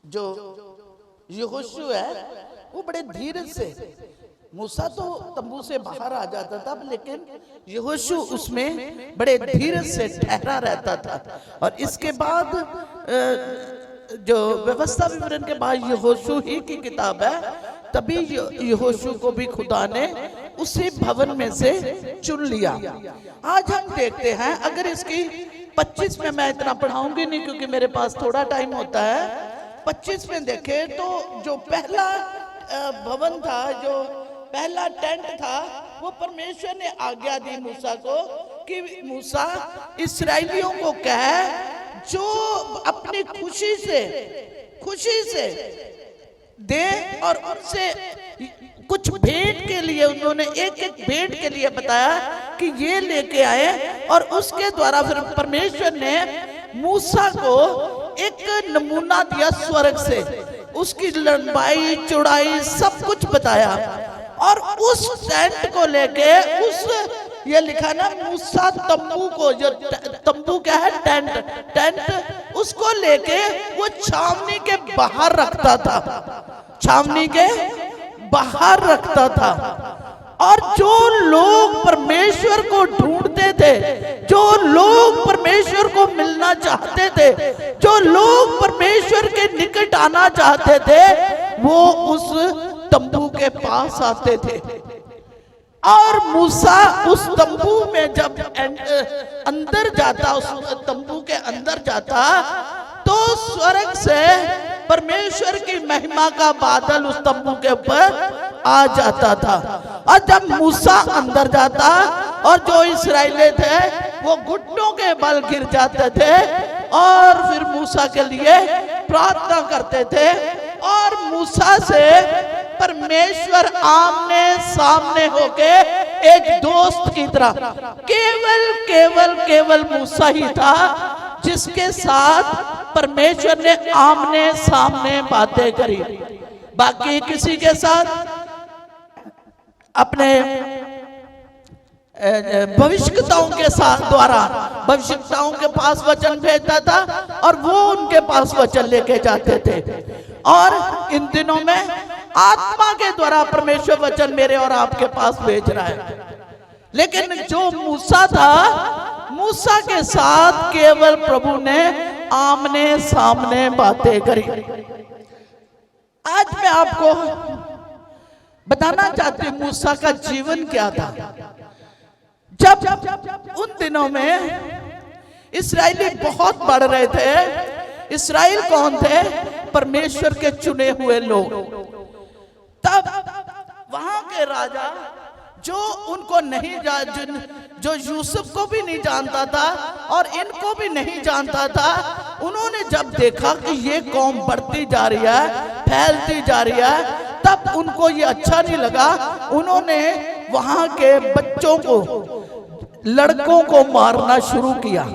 जो यहोशू है वो बड़े धीरज से, मूसा तो तंबू से बाहर आ जाता था, लेकिन यहोशू उसमें बड़े धीरज से ठहरा रहता था। और इसके बाद जो व्यवस्था विवरण के बाद यहोशू ही की किताब है, तभी यहोशू को भी खुदा ने उसी भवन में से चुन लिया। आज हम देखते हैं, अगर इसकी 25 में मैं इतना पढ़ाऊंगी नहीं क्योंकि मेरे पास थोड़ा टाइम होता है। 25 में देखे तो जो पहला भवन था, जो पहला टेंट था, वो परमेश्वर ने आज्ञा दी मूसा को कि मूसा इस्राएलियों को कह जो अपनी खुशी से दे, और उनसे कुछ भेंट के लिए उन्होंने एक भेंट के लिए बताया कि ये लेके आए। और उसके द्वारा फिर परमेश्वर ने मूसा को एक नमूना दिया स्वर्ग से, उसकी लंबाई चौड़ाई सब कुछ बताया। और उस टेंट को लेके ये लिखा ना मूसा तंबू को, जो तंबू क्या है, टेंट उसको लेके वो छावनी के बाहर रखता था, छावनी के बाहर रखता था। और जो लोग परमेश्वर को ढूंढते थे, जो लोग परमेश्वर को मिलना चाहते थे, जो लोग परमेश्वर के निकट आना चाहते थे, वो उस तंबू के पास आते थे। और मूसा उस तंबू में जब अंदर जाता, उस तंबू के अंदर जाता, तो स्वर्ग से परमेश्वर की महिमा का बादल उस तंबू के ऊपर आ जाता था। और जब मूसा अंदर जाता और जो इस्राएली थे वो घुटनों के बल गिर जाते थे और फिर मूसा के लिए प्रार्थना करते थे। और मूसा से परमेश्वर आमने सामने होके एक दोस्त की तरह, केवल मूसा ही था जिसके साथ परमेश्वर ने आमने सामने बातें करी। बाकी किसी के साथ अपने भविष्यताओं के साथ द्वारा भविष्यताओं के पास वचन भेजता था और वो उनके पास वचन लेके जाते थे। और इन दिनों में आत्मा के द्वारा परमेश्वर वचन मेरे और आपके पास भेज रहा है। लेकिन जो मूसा था, मूसा के साथ केवल प्रभु ने आमने सामने बातें करी। आज मैं आपको बताना चाहती हूं मूसा का जीवन क्या था। जब उन दिनों में इस्राएली बहुत बढ़ रहे थे। इस्राएल कौन थे? परमेश्वर के चुने हुए लोग। तब वहां के राजा जो उनको नहीं जो यूसुफ को भी नहीं जानता था और इनको भी नहीं जानता था, उन्होंने जब देखा कि ये कौम बढ़ती जा रही है, फैलती जा रही है, तब उनको ये अच्छा नहीं लगा। उन्होंने वहां के बच्चों को, लड़कों को मारना शुरू किया।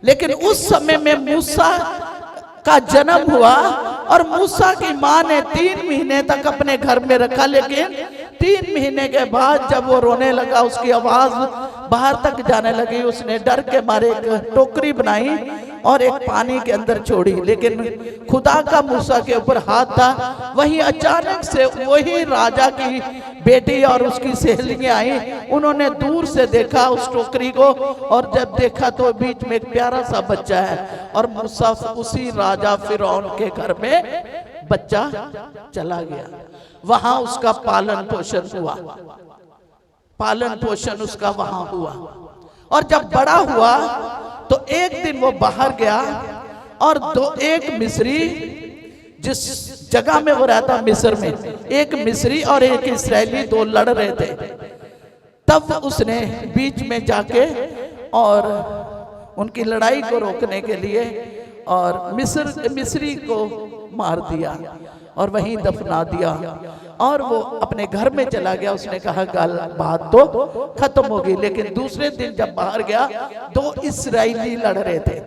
लेकिन उस समय में मूसा का जन्म हुआ और मूसा की मां ने 3 महीने तक अपने घर में रखा। लेकिन 3 महीने के बाद जब वो रोने लगा, उसकी आवाज बाहर तक जाने लगी, उसने डर के मारे एक टोकरी बनाई और एक पानी के अंदर छोड़ी। लेकिन खुदा का मूसा के ऊपर हाथ था। वहीं अचानक से वही राजा की बेटी और उसकी सहेलियां आई। उन्होंने दूर से देखा उस टोकरी को और जब देखा तो बीच में एक प्यारा सा बच्चा है और मूसा उसी राजा फिरौन के घर में बच्चा चला गया। वहां उसका पालन पोषण हुआ, पालन पोषण उसका वहां हुआ। और जब बड़ा हुआ तो एक दिन वो बाहर गया और एक मिस्री, जिस जगह में वो रहता मिस्र में, एक मिस्री और एक इस्राएली 2 लड़ रहे थे। तब उसने बीच में जाके और उनकी लड़ाई को रोकने के लिए और मिस्री को मार दिया और वहीं दफना दिया और वो अपने घर में चला गया। उसने कहा बात तो खत्म हो गई। लेकिन दूसरे दिन जब बाहर गया 2 इस्राएली लड़ रहे थे।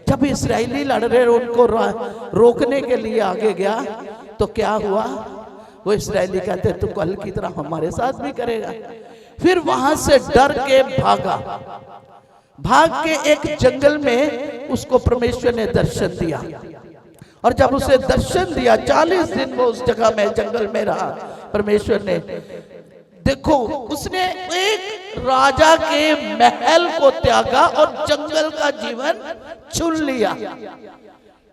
जब इस्राएली लड़ रहे उनको रोकने के लिए आगे गया तो क्या हुआ? वो इस्राएली कहते तू कल की तरह हमारे साथ भी करेगा। फिर वहां से डर के भाग के एक जंगल में उसको परमेश्वर ने दर्शन दिया और जब उसे दर्शन दिया 40 दिन वो उस जगह में जंगल में रहा परमेश्वर ने। देखो उसने एक राजा के महल को त्यागा और जंगल का जीवन चुन लिया।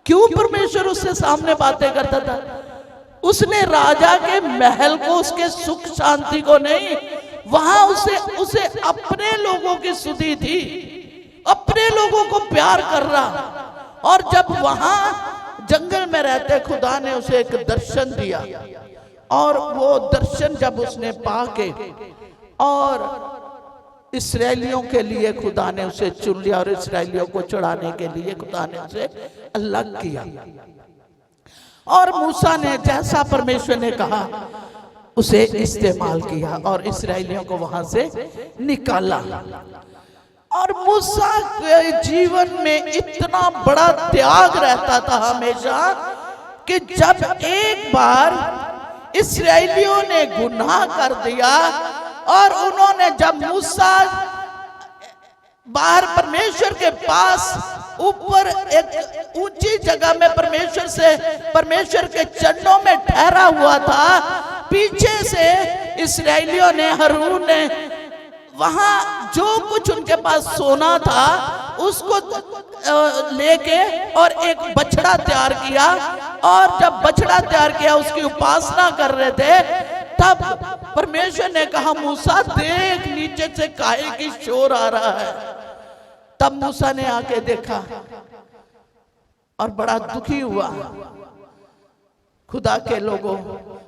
क्यों परमेश्वर उससे सामने बातें करता था? उसने राजा के महल को, उसके सुख शांति को नहीं, वहां उसे अपने लोगों की सुधि थी, अपने लोगों को प्यार कर रहा। और जब वहां जंगल में रहते खुदा ने उसे एक दर्शन दिया और वो दर्शन जब उसने पाके और इस्राएलियों के लिए खुदा ने उसे चुन लिया और इस्राएलियों को चढ़ाने के लिए खुदा ने उसे अलग किया। और मूसा ने जैसा परमेश्वर ने कहा उसे इस्तेमाल किया और इस्राएलियों को वहां से निकाला। और मूसा के जीवन में इतना बड़ा त्याग रहता था हमेशा कि जब एक बार इस्राएलियों ने गुनाह कर दिया और उन्होंने जब मूसा बाहर परमेश्वर के पास ऊपर एक ऊंची जगह में परमेश्वर के चरणों में ठहरा हुआ था, पीछे से इस्राएलियों ने, हारून ने वहां जो कुछ उनके पास सोना था उसको लेके और एक बछड़ा तैयार किया। और जब बछड़ा तैयार किया उसकी उपासना कर रहे थे, तब परमेश्वर ने कहा मूसा देख नीचे से काहे की शोर आ रहा है। तब मूसा ने आके देखा और बड़ा दुखी हुआ। खुदा के लोगों,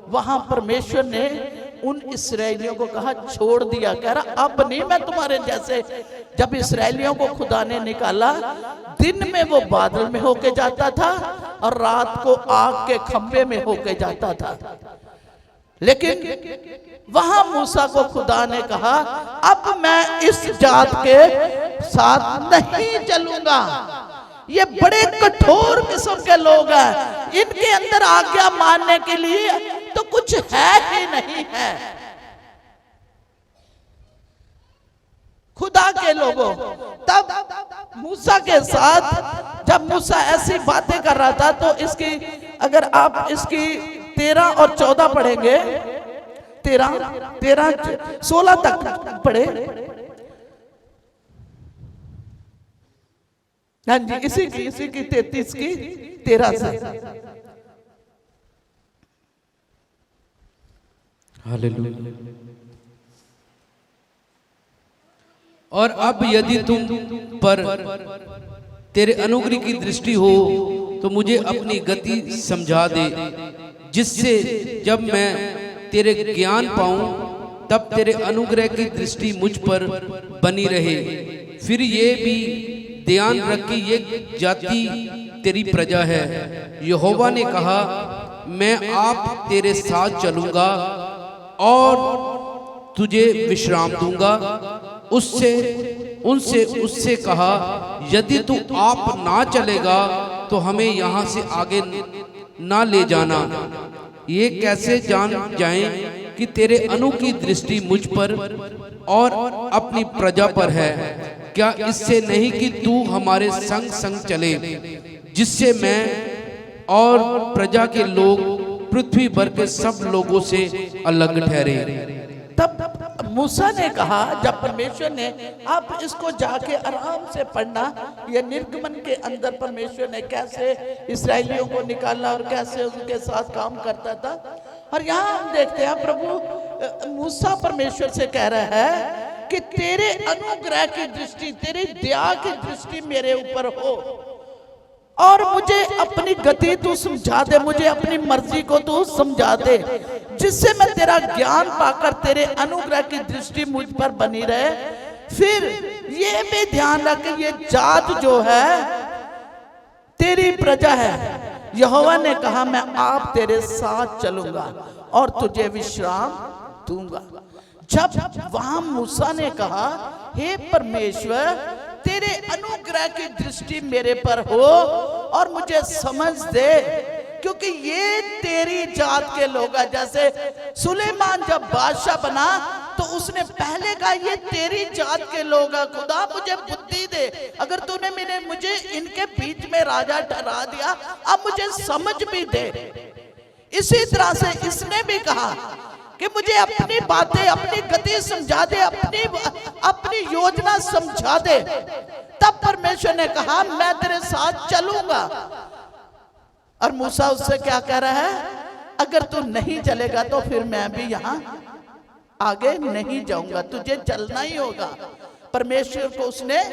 वहां परमेश्वर ने उन इस्राएलियों को कहा छोड़ दिया, कह रहा अब नहीं मैं तुम्हारे जैसे। जब इस्राएलियों को खुदा ने निकाला, दिन में वो बादल में होके जाता था और रात को आग के खंभे में होके जाता था। लेकिन वहां मूसा को खुदा ने कहा अब मैं इस जात के साथ नहीं चलूंगा, ये बड़े कठोर किस्म के लोग हैं, इनके अंदर आज्ञा मानने के लिए तो कुछ है ही नहीं है। खुदा के लोगों, तब मूसा के साथ जब मूसा ऐसी बातें कर रहा था तो इसकी अगर आप इसकी 13 और 14 पढ़ेंगे, 16 तक पढ़े। हाँ जी, इसी की 33 की 13 से। हालेलुया। और अब यदि तुम पर तेरे अनुग्रह की दृष्टि हो तो मुझे अपनी गति समझा दे, जिससे जब मैं तेरे ज्ञान पाऊं तब तेरे अनुग्रह की दृष्टि मुझ पर बनी रहे। फिर ये भी ध्यान रख कि ये जाति तेरी प्रजा है। यहोवा ने कहा मैं आप तेरे साथ चलूंगा और तुझे विश्राम दूंगा। उससे कहा यदि तू आप ना चलेगा तो हमें यहाँ से आगे ना ले जाना। ये कैसे जान जाएं कि तेरे अनु की दृष्टि मुझ पर और अपनी प्रजा पर है? क्या इससे नहीं कि तू हमारे संग संग चले, जिससे मैं और प्रजा के लोग पृथ्वी भर के सब लोगों से अलग ठहरे। तब मूसा ने कहा, जब परमेश्वर ने, आप इसको जाके आराम से पढ़ना, ये निर्गमन के अंदर परमेश्वर ने कैसे इस्राएलियों को निकाला और कैसे उनके साथ काम करता था। और यहाँ हम देखते हैं प्रभु मूसा परमेश्वर से कह रहा है कि तेरे अनुग्रह की दृष्टि, तेरी दया की दृष्टि मेरे ऊपर हो और मुझे अपनी गति तू समझा दे, मुझे अपनी मर्जी को तू समझा दे, जिससे मैं तेरा ज्ञान पाकर तेरे अनुग्रह की दृष्टि मुझ पर बनी रहे। फिर ये भी ध्यान रख, ये जात जो है तेरी प्रजा है। यहोवा ने कहा मैं आप तेरे साथ चलूंगा और तुझे विश्राम दूंगा। जब वहां मूसा ने कहा हे परमेश्वर तेरे अनुग्रह की दृष्टि मेरे पर हो और मुझे समझ दे, क्योंकि ये तेरी जात के लोग हैं। जैसे सुलेमान जब बादशाह बना तो उसने पहले कहा ये तेरी जात के लोग हैं, खुदा मुझे बुद्धि दे। अगर तूने मुझे इनके बीच में राजा ठहरा दिया, अब मुझे समझ भी दे। इसी तरह से इसने भी कहा कि मुझे अपनी बातें, अपनी गति समझा दे, अपनी योजना समझा दे। तब परमेश्वर ने कहा मैं तेरे साथ चलूंगा। और मूसा उससे क्या कह रहा है, अगर तू नहीं चलेगा तो फिर मैं भी यहां आगे नहीं जाऊंगा, तुझे चलना ही होगा। परमेश्वर को उसने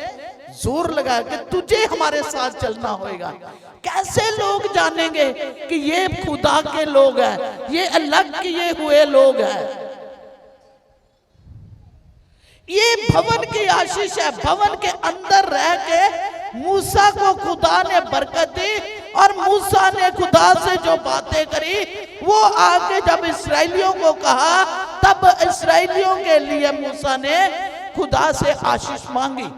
जोर लगाया कि तुझे हमारे साथ चलना होगा। कैसे लोग जानेंगे कि ये खुदा के लोग हैं, ये अलग किए हुए लोग हैं? ये भवन की आशीष है। भवन के अंदर रह के मूसा को खुदा ने बरकत दी, और मूसा ने खुदा से जो बातें करी वो आगे जब इस्राएलियों को कहा, तब इस्राएलियों के लिए मूसा ने खुदा से आशीष मांगी।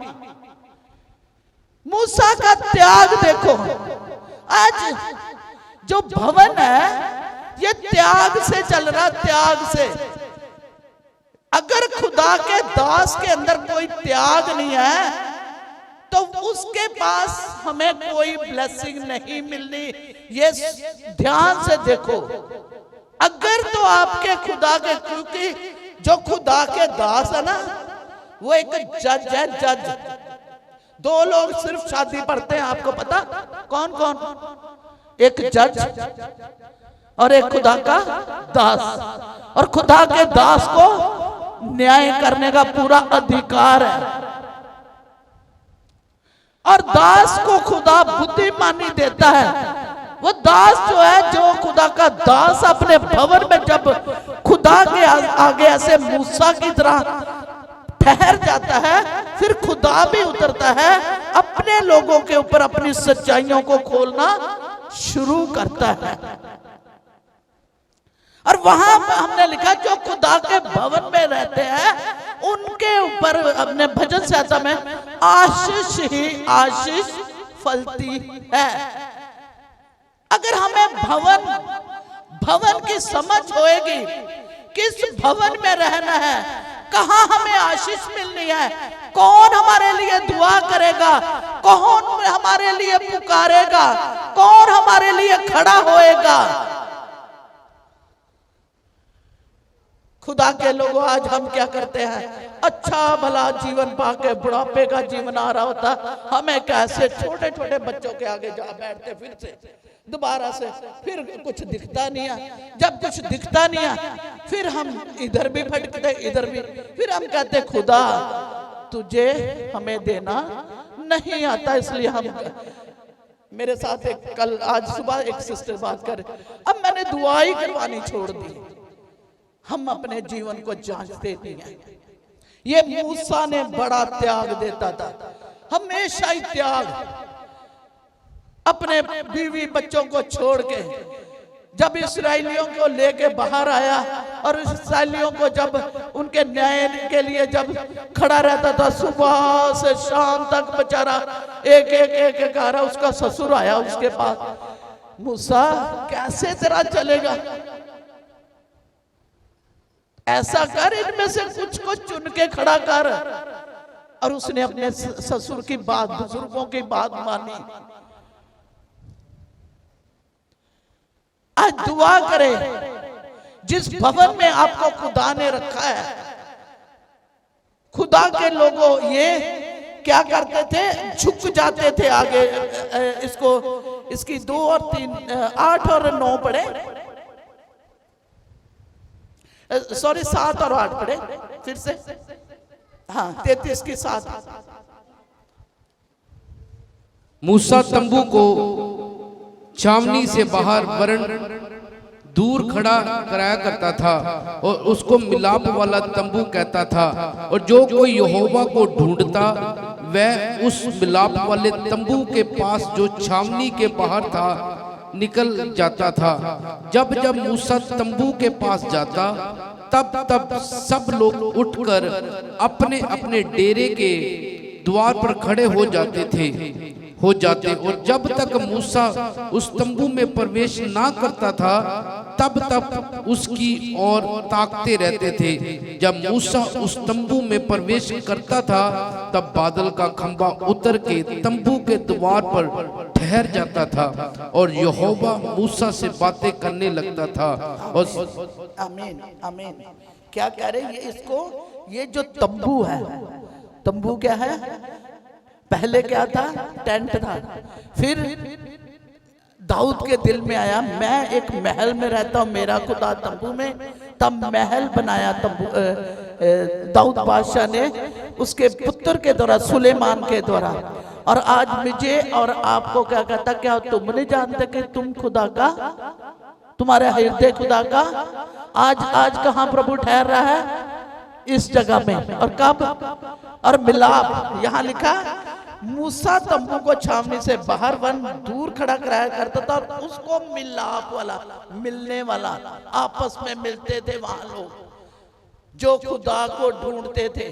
मूसा का त्याग देखो। आज जो भवन है ये त्याग से चल रहा, त्याग से। अगर खुदा के दास के अंदर कोई त्याग नहीं है तो उसके पास हमें कोई ब्लेसिंग नहीं मिलनी। ये ध्यान से देखो। अगर तो आपके खुदा के, क्योंकि जो खुदा के दास है ना वो एक जज है, जज। दो लोग सिर्फ शादी पढ़ते हैं, आपको पता कौन कौन? एक जज और एक खुदा का दास। और खुदा के दास को न्याय करने का पूरा अधिकार है, और दास को खुदा बुद्धिमानी देता है। वो दास जो है, जो खुदा का दास अपने भवन में जब खुदा के आगे ऐसे मूसा की तरह ठहर जाता है, फिर खुदा भी उतरता है, अपने लोगों के ऊपर अपनी सच्चाइयों को खोलना शुरू करता है। और वहां हमने लिखा जो खुदा के भवन में रहते हैं उनके ऊपर, अपने भजन संहिता में आशीष ही आशीष फलती है। अगर हमें भवन की समझ होएगी, किस भवन में रहना है, कहां हमें आशीष मिलनी है, कौन हमारे लिए दुआ करेगा, कौन हमारे लिए पुकारेगा, कौन हमारे लिए खड़ा होएगा। खुदा के लोगों, आज हम क्या करते हैं? अच्छा भला जीवन पाके बुढ़ापे का जीवन आ रहा होता, हमें कैसे छोटे छोटे बच्चों के आगे जा बैठते, फिर से दोबारा से, फिर कुछ दिखता नहीं है। जब कुछ दिखता नहीं है फिर हम इधर भी भटकते, इधर भी। फिर हम कहते खुदा तुझे हमें देना नहीं आता, इसलिए हम। मेरे साथ एक कल आज सुबह एक सिस्टर बात कर, अब मैंने दुआई करवानी छोड़ दी। हम अपने जीवन को जांचते नहीं हैं। ये मूसा ने बड़ा त्याग देता था, हमेशा ही त्याग। अपने बीवी बच्चों को छोड़ के जब इस्राएलियों को लेके बाहर आया, और इस्राएलियों को जब उनके न्याय के लिए जब खड़ा रहता था, सुबह से शाम तक बेचारा एक आ रहा। उसका ससुर आया उसके पास, मूसा कैसे तेरा चलेगा, ऐसा कर, इनमें से कुछ को चुन के खड़ा कर। और उसने अपने ससुर की बात, बुजुर्गों की बात मानी। आज दुआ करे, जिस भवन में आपको खुदा ने रखा है। खुदा के लोगों ये क्या करते थे? झुक जाते थे आगे। इसकी 2 और 3, 8 और 9 पढ़े, सॉरी 7 और 8 पढ़े फिर से। हाँ 33 की 7। मूसा तंबू को छावनी से बाहर वरन दूर खड़ा कराया करता था और उसको मिलाप वाला तंबू कहता था। और जो कोई यहोवा को ढूंढता वह उस मिलाप वाले तंबू के पास जो छावनी के बाहर था निकल जाता था। जब जब मूसा तंबू के पास जाता तब सब लोग उठकर अपने अपने डेरे के द्वार पर खड़े हो जाते और जब तक मूसा उस तंबू में प्रवेश ना करता था तब उसकी ओर ताकते रहते थे। जब मूसा उस तंबू में प्रवेश करता था तब बादल का खंभा उतर के तंबू के द्वार पर ठहर जाता था और यहोवा मूसा से बातें करने लगता था। और आमीन आमीन। क्या कह रहे हैं ये इसको, ये जो तंबू है, तंबू क्या है? पहले क्या था? टेंट था। फिर दाऊद के दिल में आया मैं एक महल में रहता हूं, मेरा खुदा तंबू में, तब महल बनाया तंबू दाऊद बादशाह ने उसके पुत्र के द्वारा, सुलेमान के द्वारा। और आज मुझे और आपको क्या कहता, क्या तुम नहीं जानते कि तुम खुदा का, तुम्हारे हृदय खुदा का आज कहां प्रभु ठहर रहा है? इस जगह में। और कब? और मिलाप, यहां लिखा मूसा तंबू को छावनी से बाहर वन दूर खड़ा कराया करता था और उसको मिलाप वाला, मिलने वाला, आपस में मिलते थे वहां लोग जो खुदा को ढूंढते थे।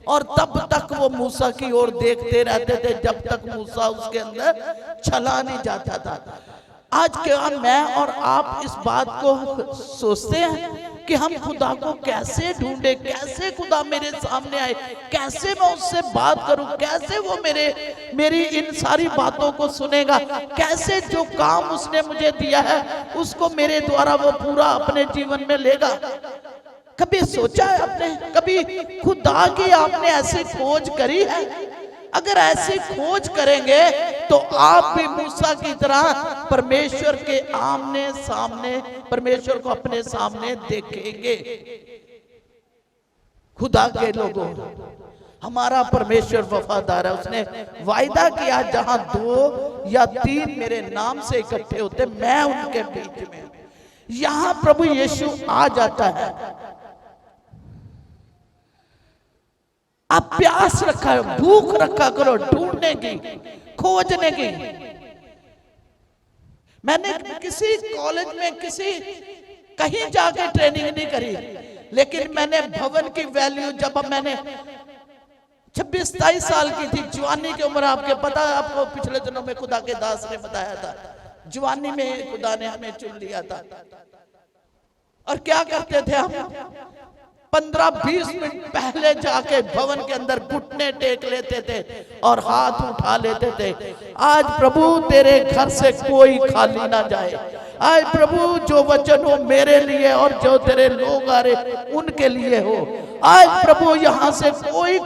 और तब तक वो मूसा की ओर देखते रहते थे जब तक मूसा उसके अंदर चला नहीं जाता था। आज क्या मैं और आप इस बात को सोचते हैं कि हम खुदा को कैसे ढूंढे, कैसे खुदा मेरे सामने आए, कैसे मैं उससे बात करूं, कैसे वो मेरी इन सारी बातों को सुनेगा, कैसे जो काम उसने मुझे दिया है उसको मेरे द्वारा वो पूरा अपने जीवन में लेगा। कभी सोचा है आपने? कभी खुदा की आपने ऐसी खोज करी है? अगर ऐसी खोज करेंगे तो आप भी मूसा की तरह परमेश्वर के आमने सामने, परमेश्वर को अपने सामने देखेंगे। खुदा के लोगों, हमारा परमेश्वर वफादार है। उसने वायदा किया जहां 2 या 3 मेरे नाम से इकट्ठे होते मैं उनके बीच में। यहां प्रभु यीशु आ जाता है। आप प्यास रखा है, भूख रखा करो ढूंढने की, खोजने की। मैंने किसी कॉलेज में कहीं जाके ट्रेनिंग नहीं करी, लेकिन मैंने भवन की वैल्यू जब मैंने 26-27 साल की थी, जवानी की उम्र, आपके पता, आपको पिछले दिनों में खुदा के दास ने बताया था, जवानी में खुदा ने हमें चुन लिया था। और क्या करते थे हम? 15-20 मिनट पहले जाके भवन के अंदर घुटने टेक लेते थे और हाथ उठा लेते थे। आज प्रभु तेरे घर से कोई खाली ना जाए। आज प्रभु जो वचन हो मेरे लिए और जो तेरे लोग आ रहे उनके लिए हो। आज प्रभु यहाँ से कोई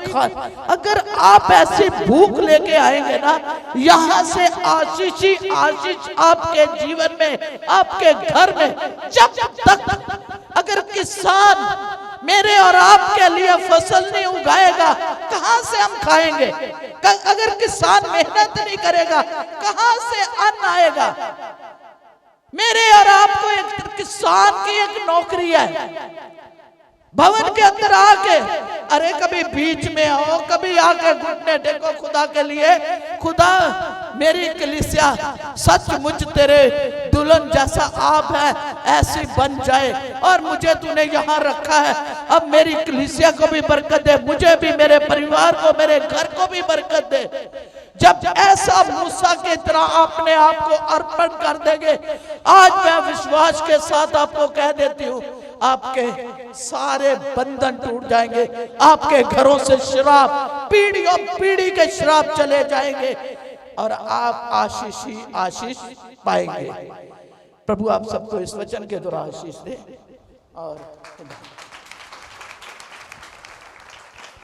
अगर आप ऐसी भूख लेके आएंगे ना, यहाँ से आशीष ही आशीष आपके जीवन में, आपके घर में। जब तक अगर किसान मेरे और आपके लिए फसल नहीं उगाएगा, कहां से हम खाएंगे? अगर किसान मेहनत नहीं करेगा, कहां से अन्न आएगा? मेरे और आपको एक किसान की एक नौकरी है। भवन के अंदर आके, अरे कभी बीच में आओ, कभी आके घुटने टेको खुदा के लिए। खुदा मेरी कलीसिया सचमुच तेरे दुल्हन जैसा आप है, ऐसी बन जाए। और मुझे तूने यहाँ रखा है, अब मेरी कलीसिया को भी बरकत दे, मुझे भी, मेरे परिवार को, मेरे घर को भी बरकत दे। जब ऐसा मूसा की तरह अपने आप को अर्पण कर देंगे, आज मैं विश्वास के साथ आपको कह देती हूँ, आपके सारे बंधन टूट जाएंगे। आपके घरों से श्राप, पीढ़ियों पीढ़ी के श्राप चले जाएंगे और आप आशीष ही आशीष पाएंगे। प्रभु आप सबको इस वचन के द्वारा आशीष दे। और